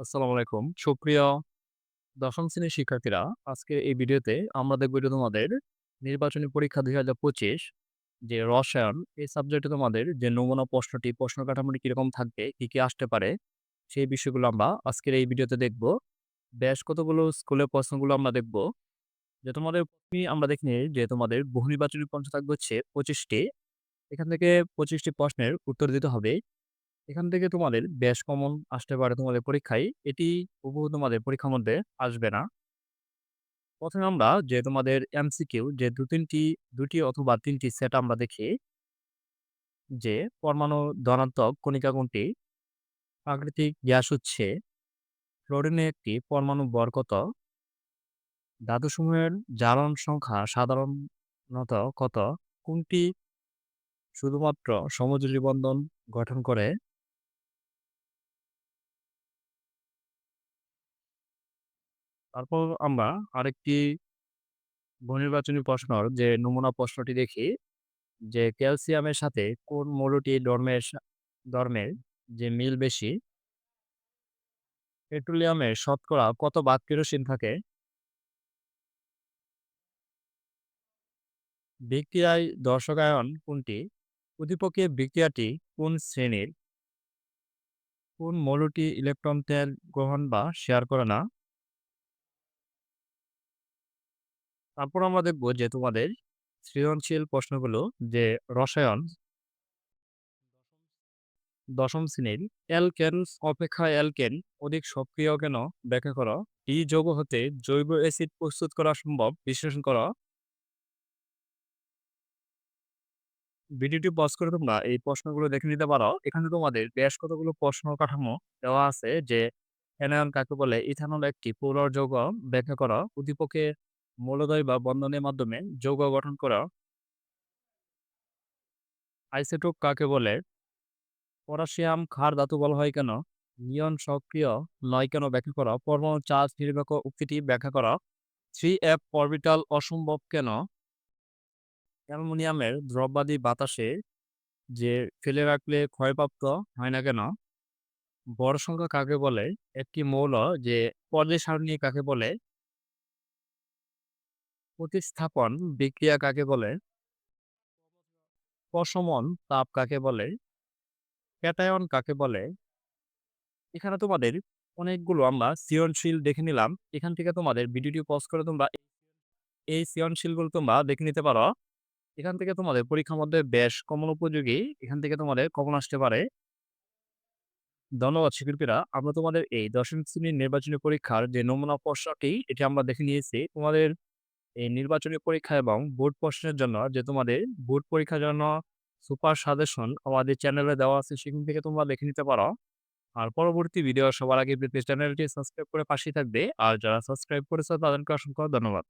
আসসালামু আলাইকুম। সুপ্রিয় দশম শ্রেণীর শিক্ষার্থীরা, আজকের এই ভিডিওতে আমরা দেখব যে তোমাদের নির্বাচনী পরীক্ষা ২০২৫ যে রসায়ন, এই সাবজেক্টে তোমাদের যে নমুনা প্রশ্নটি, প্রশ্ন কাঠামোটি কিরকম থাকবে, কি আসতে পারে, সেই বিষয়গুলো আমরা আজকের এই ভিডিওতে দেখব। বেশ কতগুলো স্কুলের প্রশ্নগুলো আমরা দেখব। যে তোমাদের ১ম এই আমরা দেখে নিই যে তোমাদের বহু নির্বাচনী প্রশ্ন থাকবে হচ্ছে ২৫ টি। এখান থেকে ২৫ টি প্রশ্নের উত্তর দিতে হবে। এখান থেকে তোমাদের বেশ কমন আসতে পারে তোমাদের পরীক্ষায়। এটি হুবহু তোমাদের পরীক্ষার মধ্যে আসবে না। ১ম এ আমরা যে তোমাদের এমসিকিউ যে ২ টি অথবা ৩ টি সেট আমরা দেখি যে পরমাণু ধনাত্মক কণিকা কোনটি? প্রাকৃতিক গ্যাস হচ্ছে ক্লোরিনের একটি পরমাণু ভর কত? ধাতুসমূহের জারণ সংখ্যা সাধারণত কত? কোনটি শুধুমাত্র সমযোজী বন্ধন গঠন করে? তারপর আমরা আরেকটি বহুনির্বাচনী প্রশ্নর যে নমুনা প্রশ্নটি দেখি যে ক্যালসিয়ামের সাথে কোন মৌলটি ধর্মের যে মিল বেশি? পেট্রোলিয়ামে শতকরা কত ভাগ কেরোসিন থাকে? বিক্রিয়ায় দর্শকায়ন কোনটি? উদ্দীপকে বিক্রিয়াটি কোন শ্রেণীর? কোন মৌলটি ইলেকট্রন তেল গ্রহণ বা শেয়ার করে না? তারপর আমরা দেখব যে তোমাদের সৃজনশীল প্রশ্নগুলো যে রসায়ন দশম শ্রেণীর অ্যালকেনস অপেক্ষা অ্যালকেন অধিক সক্রিয় কেন ব্যাখ্যা করো। এই যৌগ হতে জৈব অ্যাসিড প্রস্তুত করা সম্ভব বিশ্লেষণ করো। ভিডিওটি পজ করে তোমরা এই প্রশ্নগুলো দেখে নিতে পারো। এখানে তোমাদের বেশ কতগুলো প্রশ্ন কাঠামো দেওয়া আছে যে অ্যানায়ন কাকে বলে, ইথানল একটি পোলার যৌগ ব্যাখ্যা করো, উদ্দীপকে মূলদ্বয় বা বন্ধনের মাধ্যমে যৌগ গঠন করো, আইসোটোপ কাকে বলে, পটাশিয়াম ক্ষার ধাতু বলা হয় কেন, নিয়ন সক্রিয় নয় কেন ব্যাখ্যা করো, পরমাণু চার্জ নির্বাচক উক্তিটি ব্যাখ্যা করো, 3f অরবিটাল অসম্ভব কেন, অ্যালুমিনিয়ামের দ্রববাদী বাতাসে যে ফেলে রাখলে ক্ষয়প্রাপ্ত হয় না কেন, ভর সংখ্যা কাকে বলে, একটি মৌল যে পর্যায় সারণী কাকে বলে, প্রতিস্থাপন বিক্রিয়া কাকে বলে, প্রশমন তাপ কাকে বলে, ক্যাটায়ন কাকে বলে। এখানে তোমাদের অনেকগুলো আমরা সৃজনশীল দেখে নিলাম। এখান থেকে তোমাদের ভিডিওটি পজ করে তোমরা এই সৃজনশীলগুলো তোমরা দেখে নিতে পারো। এখান থেকে তোমাদের পরীক্ষার মধ্যে বেশ কমন উপযোগী। এখান থেকে তোমাদের কমন আসতে পারে। ধন্যবাদ শিক্ষার্থীরা। আমরা তোমাদের এই দশম শ্রেণীর নির্বাচনী পরীক্ষার যে নমুনা প্রশ্নটি এটি আমরা দেখে নিয়েছি। তোমাদের এই নির্বাচনী পরীক্ষা এবং বোর্ড প্রশ্নের জন্য যে তোমাদের বোর্ড পরীক্ষার জন্য সুপার সাজেশন আমাদের চ্যানেলে দেওয়া আছে, সেখান থেকে তোমরা দেখে নিতে পারো। আর পরবর্তী ভিডিও সবার আগে পেতে চ্যানেলটি সাবস্ক্রাইব করে পাশেই থাকবে। আর যারা সাবস্ক্রাইব করেছো তাদেরকে অসংখ্য ধন্যবাদ।